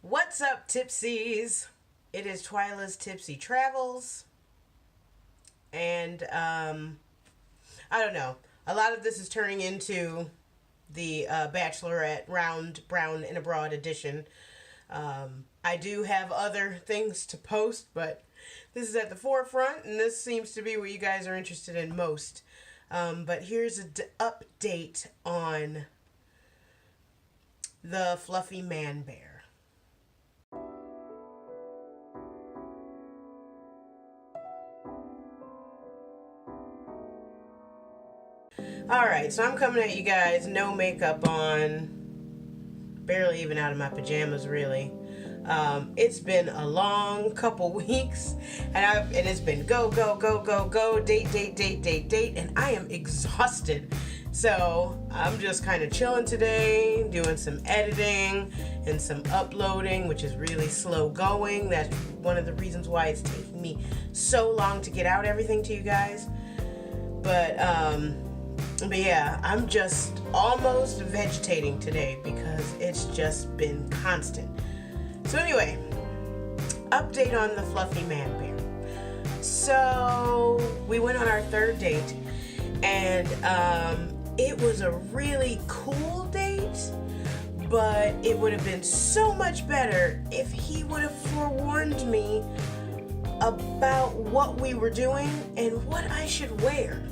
What's up, Tipsies? It is Twyla's Tipsy Travels, and I don't know. A lot of this is turning into the Bachelorette Round Brown and Abroad edition. I do have other things to post, but this is at the forefront, and this seems to be what you guys are interested in most. But here's an update on the Fluffy ManBear. Alright, so I'm coming at you guys, no makeup on, barely even out of my pajamas, really. It's been a long couple weeks, and it's been go, date, and I am exhausted. So I'm just kind of chilling today, doing some editing and some uploading, which is really slow going. That's one of the reasons why it's taking me so long to get out everything to you guys. But yeah, I'm just almost vegetating today because it's just been constant. So anyway, update on the Fluffy ManBear. So we went on our third date, and it was a really cool date, but it would have been so much better if he would have forewarned me about what we were doing and what I should wear.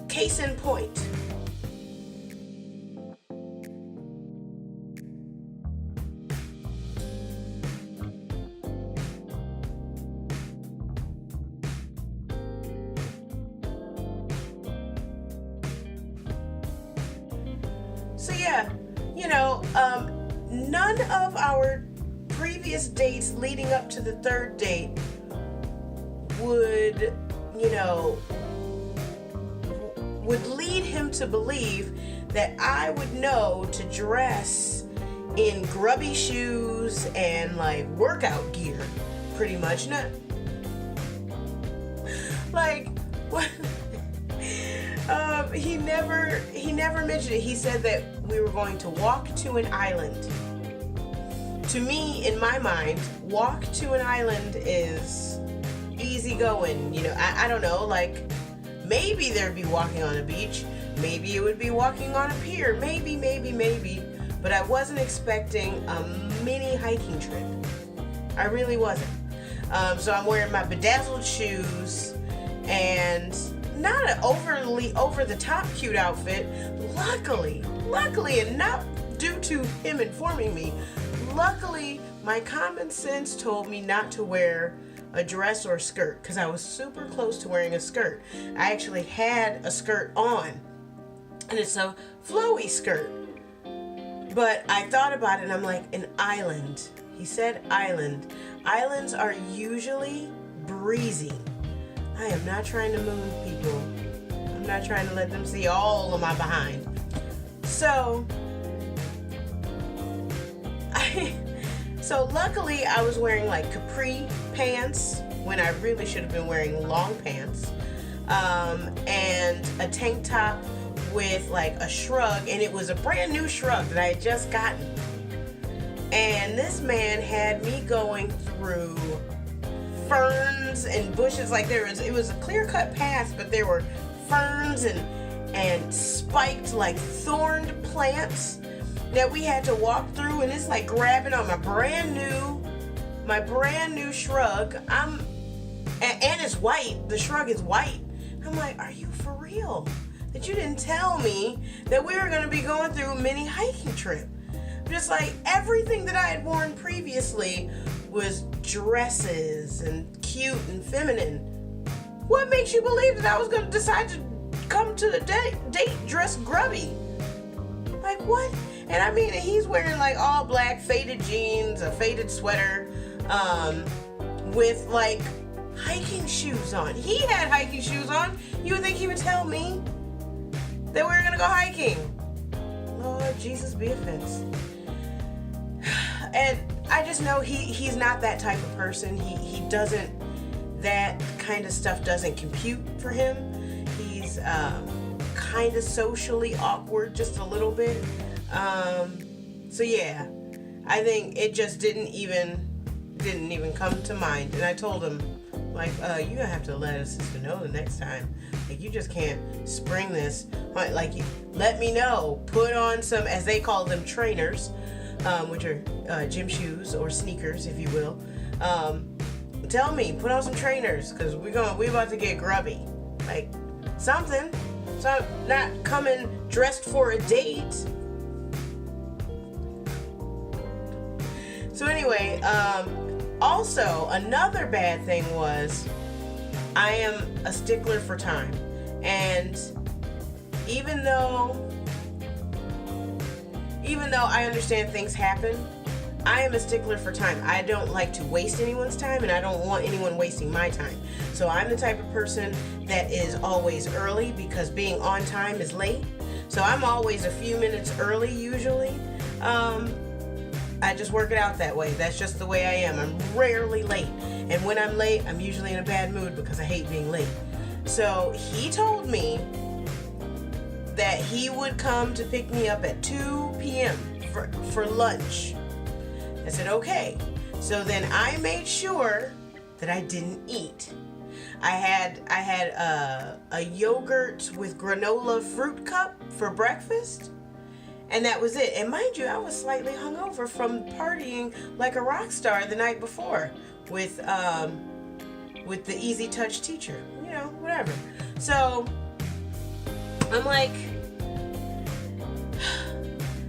Case in point. So yeah, none of our previous dates leading up to the third date would lead him to believe that I would know to dress in grubby shoes and like workout gear, pretty much. Not like what. He never mentioned it. He said that we were going to walk to an island. To me, in my mind, walk to an island is easy going. I don't know, like maybe there'd be walking on a beach. Maybe it would be walking on a pier. Maybe. But I wasn't expecting a mini hiking trip. I really wasn't. So I'm wearing my bedazzled shoes and not an overly over-the-top cute outfit. Luckily, and not due to him informing me, luckily my common sense told me not to wear a dress or a skirt because I was super close to wearing a skirt. I actually had a skirt on, and it's a flowy skirt. But I thought about it and I'm like, an island. He said island. Islands are usually breezy. I am not trying to moon people. I'm not trying to let them see all of my behind. So luckily I was wearing like capri pants when I really should have been wearing long pants, and a tank top with like a shrug, and it was a brand new shrug that I had just gotten. And this man had me going through ferns and bushes. Like it was a clear-cut path, but there were ferns and spiked like thorned plants that we had to walk through, and it's like grabbing on my brand new shrug. And it's white. The shrug is white. I'm like, are you for real? That you didn't tell me that we were going to be going through a mini hiking trip. Just like everything that I had worn previously was dresses and cute and feminine. What makes you believe that I was going to decide to come to the date dressed grubby? Like what? And I mean, he's wearing like all black faded jeans, a faded sweater, with like hiking shoes on. He had hiking shoes on. You would think he would tell me that we were gonna go hiking. Lord Jesus be offense. And I just know he's not that type of person. He doesn't, that kind of stuff doesn't compute for him. He's kind of socially awkward just a little bit. So yeah, I think it just didn't even come to mind. And I told him, like, you're gonna have to let a sister know the next time. Like, you just can't spring this. Like, let me know. Put on some, as they call them, trainers, which are gym shoes or sneakers, if you will. Tell me, put on some trainers, because we about to get grubby. Like, something. So I'm not coming dressed for a date. So anyway, also another bad thing was I am a stickler for time. And even though I understand things happen, I am a stickler for time. I don't like to waste anyone's time, and I don't want anyone wasting my time. So I'm the type of person that is always early, because being on time is late. So I'm always a few minutes early usually. I just work it out that way. That's just the way I am. I'm rarely late. And when I'm late, I'm usually in a bad mood because I hate being late. So he told me that he would come to pick me up at 2 p.m. for lunch. I said, okay. So then I made sure that I didn't eat. I had a yogurt with granola fruit cup for breakfast. And that was it. And mind you, I was slightly hungover from partying like a rock star the night before with the Easy Touch teacher. You know, whatever. So I'm like,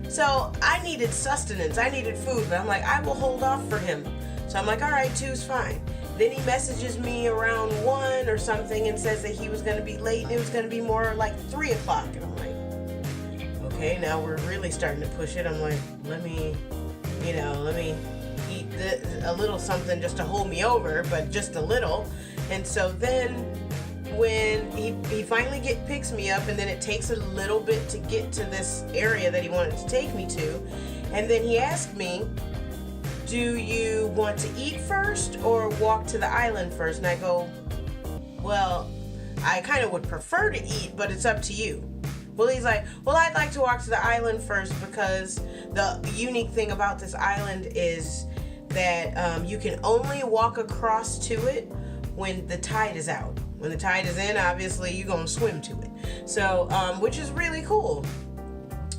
so I needed sustenance. I needed food, but I'm like, I will hold off for him. So I'm like, all right, 2's fine. Then he messages me around 1 or something and says that he was going to be late and it was going to be more like 3 o'clock. And I'm like, okay, now we're really starting to push it. I'm like, let me eat a little something just to hold me over, but just a little. And so then when he finally picks me up, and then it takes a little bit to get to this area that he wanted to take me to. And then he asked me, do you want to eat first or walk to the island first? And I go, well, I kind of would prefer to eat, but it's up to you. Well, he's like, well, I'd like to walk to the island first, because the unique thing about this island is that you can only walk across to it when the tide is out. When the tide is in, obviously, you're going to swim to it. So, which is really cool.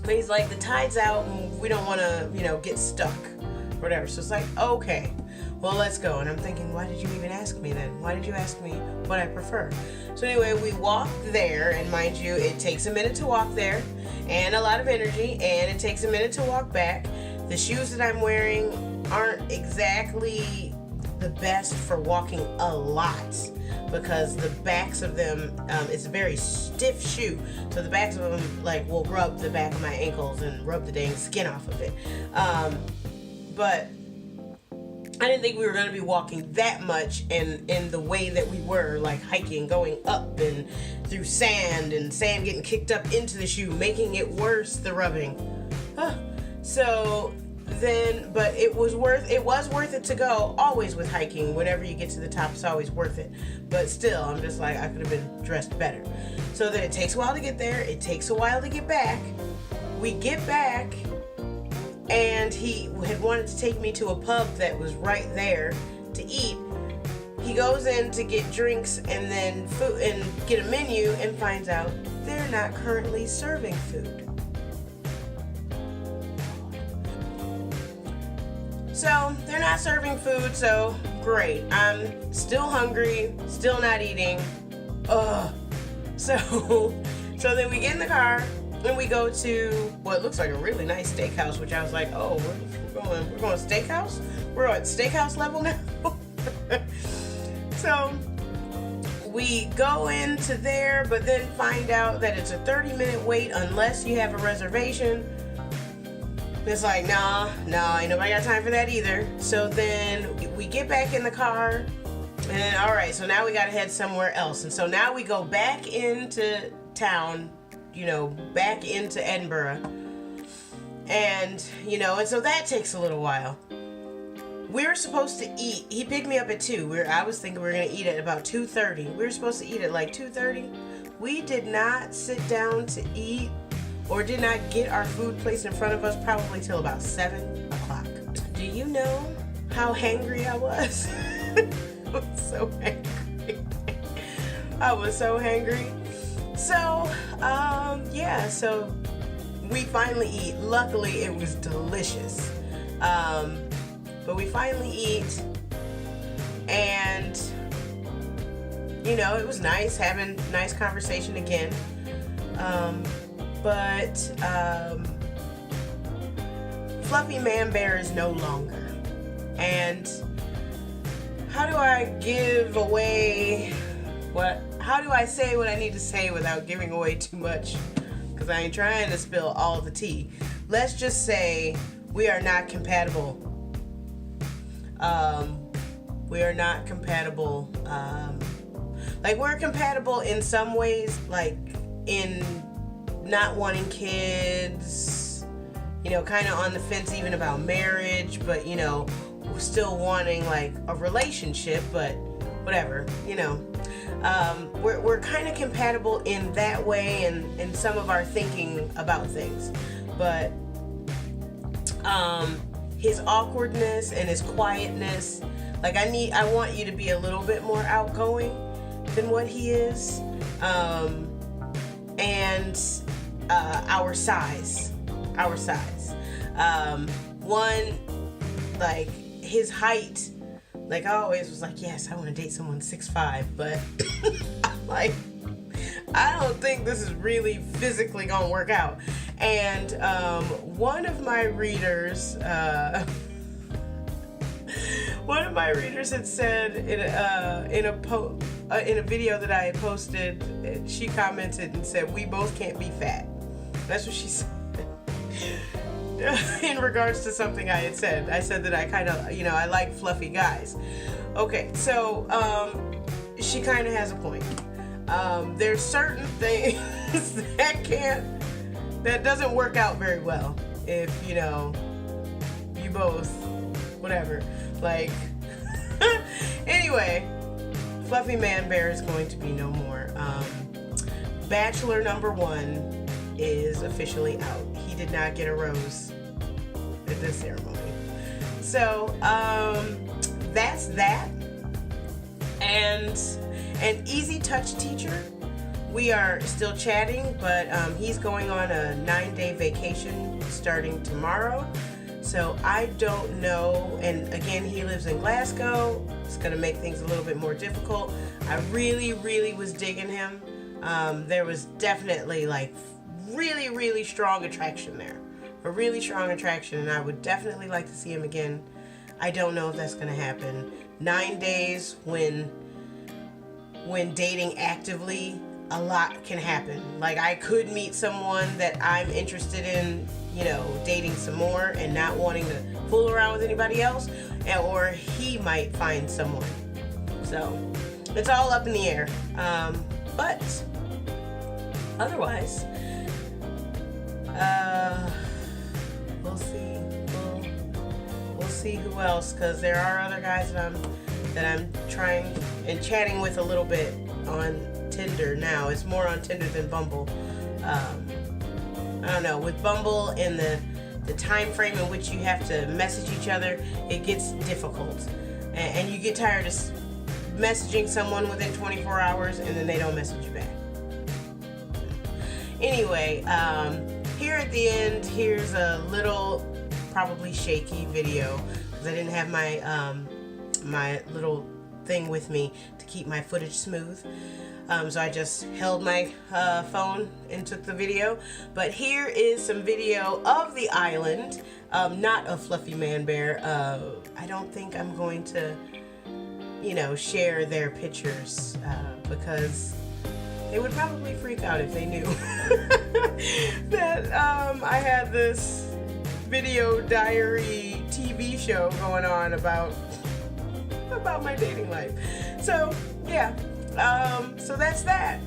But he's like, the tide's out and we don't want to, get stuck or whatever. So it's like, okay, well, let's go. And I'm thinking, why did you even ask me then? Why did you ask me what I prefer? So anyway, we walked there, and mind you, it takes a minute to walk there and a lot of energy, and it takes a minute to walk back. The shoes that I'm wearing aren't exactly the best for walking a lot, because the backs of them, it's a very stiff shoe, so the backs of them will rub the back of my ankles and rub the dang skin off of it. But I didn't think we were going to be walking that much in the way that we were, like hiking, going up and through sand, and sand getting kicked up into the shoe, making it worse, the rubbing. So then, but it was worth it to go. Always with hiking, whenever you get to the top, it's always worth it. But still, I'm just like, I could have been dressed better. So then it takes a while to get there. It takes a while to get back. We get back, and he had wanted to take me to a pub that was right there to eat. He goes in to get drinks and then food and get a menu, and finds out they're not currently serving food. So they're not serving food, so great. I'm still hungry, still not eating. Ugh. So then we get in the car and we go to what looks like a really nice steakhouse, which I was like, oh, we're going steakhouse? We're at steakhouse level now? So we go into there, but then find out that it's a 30-minute wait unless you have a reservation. It's like, nah, ain't nobody got time for that either. So then we get back in the car, and all right, so now we gotta head somewhere else. And so now we go back into town, back into Edinburgh. And, and so that takes a little while. We were supposed to eat. He picked me up at 2. I was thinking we were gonna eat at about 2:30. We were supposed to eat at like 2:30. We did not sit down to eat or did not get our food placed in front of us probably till about 7 o'clock. Do you know how hangry I was? I was so hangry. I was so hangry. So, yeah, so we finally eat. Luckily, it was delicious. But we finally eat, and, you know, it was nice having nice conversation again. But Fluffy ManBear is no longer. And how do I give away how do I say what I need to say without giving away too much? Because I ain't trying to spill all the tea. Let's just say we are not compatible. We are not compatible. Like, we're compatible in some ways, like in not wanting kids, you know, kind of on the fence even about marriage, but, you know, still wanting like a relationship, but whatever, you know. We're kind of compatible in that way, and in some of our thinking about things, but his awkwardness and his quietness, like I want you to be a little bit more outgoing than what he is, and our size, one, like his height. Like, I always was like, yes, I want to date someone 6'5", but I'm like, I don't think this is really physically gonna work out. And one of my readers had said in a video that I had posted, she commented and said, "We both can't be fat." That's what she said. In regards to something I had said. I said that I kind of, you know, I like fluffy guys. Okay, so she kind of has a point. There's certain things that doesn't work out very well if, you know, you both, whatever. Like, anyway, Fluffy ManBear is going to be no more. Bachelor number 1 is officially out. He did not get a rose at this ceremony. So, that's that. And an easy touch teacher, we are still chatting, but he's going on a 9-day vacation starting tomorrow. So I don't know, and again, he lives in Glasgow. It's gonna make things a little bit more difficult. I really, really was digging him. There was definitely like really strong attraction there. A really strong attraction, and I would definitely like to see him again. I don't know if that's gonna happen. 9 days when dating actively, a lot can happen. Like, I could meet someone that I'm interested in, you know, dating some more and not wanting to fool around with anybody else, or he might find someone. So it's all up in the air. But otherwise, we'll see. We'll see who else, because there are other guys that I'm trying and chatting with a little bit on Tinder now. It's more on Tinder than Bumble. I don't know, with Bumble and the time frame in which you have to message each other, it gets difficult, and you get tired of messaging someone within 24 hours and then they don't message you back. Anyway, here at the end, here's a little, probably shaky video, because I didn't have my my little thing with me to keep my footage smooth. So I just held my phone and took the video. But here is some video of the island, not of Fluffy ManBear. I don't think I'm going to, you know, share their pictures because they would probably freak out if they knew that I had this video diary TV show going on about my dating life. So yeah, so that's that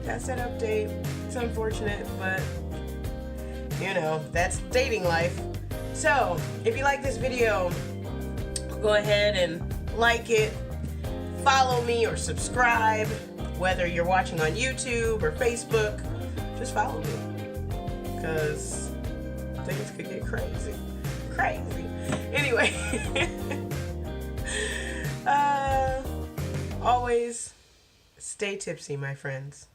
update. It's unfortunate, but you know, that's dating life. So if you like this video, go ahead and like it, follow me or subscribe, whether you're watching on YouTube or Facebook. Just follow me. because things could get crazy. Crazy. Anyway, always stay tipsy, my friends.